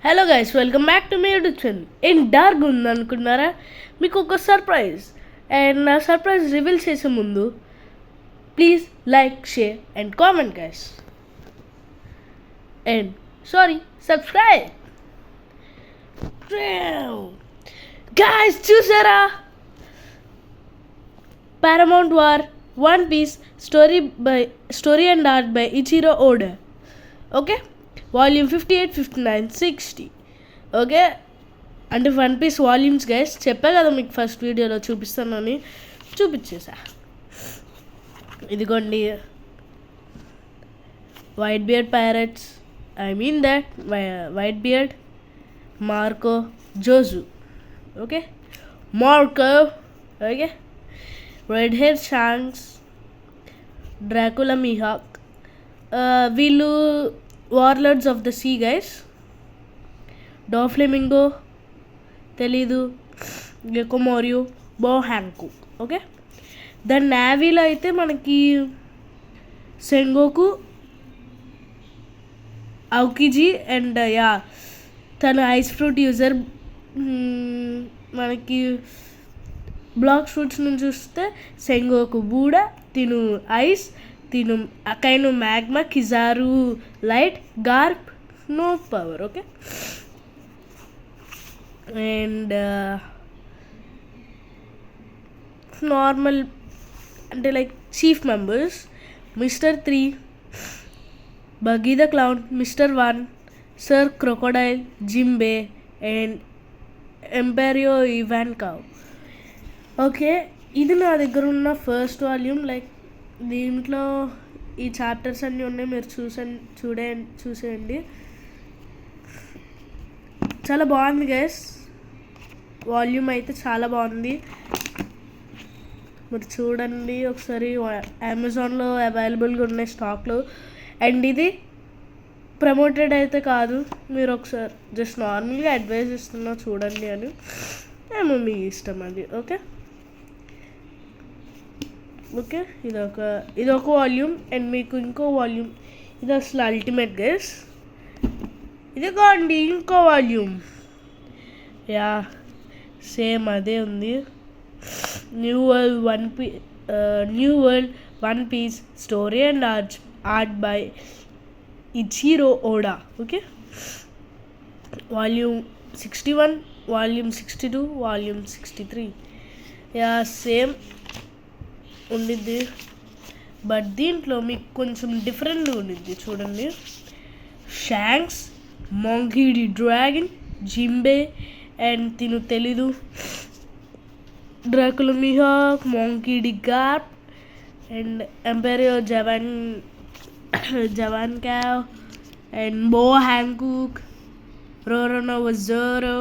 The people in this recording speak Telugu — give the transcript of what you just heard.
Hello guys, welcome back to my YouTube channel. ఏం డార్క్ ఉంది అనుకున్నారా? మీకు ఒక సర్ప్రైజ్. అండ్ నా సర్ప్రైజ్ రివీల్ చేసే ముందు please like, share and comment guys. And sorry, subscribe. Guys చూసారా? Paramount War, One Piece, story and art by Ichiro Oda. Okay, volume 58, 59, 60. Okay, అంటే వన్ పీస్ వాల్యూమ్స్ గైస్. చెప్పా కదా మీకు ఫస్ట్ వీడియోలో చూపిస్తానని, చూపించేసా. ఇదిగోండి, whitebeard pirates, I mean that whitebeard, Marco, Jozu. Okay, Marco. Okay, red hair Shanks, Dracula Mihawk. వీళ్ళు warlords of the sea guys. Doflamingo తెలీదు, Gecko Moria, Boa Hancock. Okay, the నేవీలో అయితే మనకి సెంగోకు, ఔకిజీ అండ్ తను ఐస్ ఫ్రూట్ యూజర్. మనకి బ్లాక్ ఫ్రూట్స్ నుంచి చూస్తే సెంగోకు బూడా, తిను ఐస్, తిను అకైను magma, Kizaru light, Garp no power. Okay, and normal అంటే like chief members: mister 3, Buggy the clown, mister 1, sir Crocodile, Jinbe and Emporio Ivankov. Okay, ఇది నా దగ్గర ఉన్న ఫస్ట్ వాల్యూమ్. లైక్ దీంట్లో ఈ చాప్టర్స్ అన్నీ ఉన్నాయి, మీరు చూసేయండి. చాలా బాగుంది గైస్, వాల్యూమ్ అయితే చాలా బాగుంది. మీరు చూడండి ఒకసారి, అమెజాన్లో అవైలబుల్గా ఉన్నాయి స్టాక్లో. అండ్ ఇది ప్రమోటెడ్ అయితే కాదు, మీరు ఒకసారి జస్ట్ నార్మల్గా అడ్వైజ్ ఇస్తున్నా చూడండి అని. ఏమో మీ ఇష్టం అది. ఓకే ఓకే, ఇదొక వాల్యూమ్. అండ్ మీకు ఇంకో వాల్యూమ్, ఇది అసలు అల్టిమేట్ గైస్. ఇదిగోండి ఇంకో వాల్యూమ్. సేమ్ అదే ఉంది. New world one piece, story and art by Eiichiro Oda. Okay, volume 61, volume 62, volume 63. Same ఉండిద్ది, బట్ దీంట్లో మీకు కొంచెం డిఫరెంట్గా ఉండిద్ది. చూడండి, Shanks, Monkey D Dragon, Jinbe and తిను తెలీదు, Dracula Mihawk, Monkey D Garp and Emporio Ivankov and Boa Hancock, రోరోనోవా Zoro,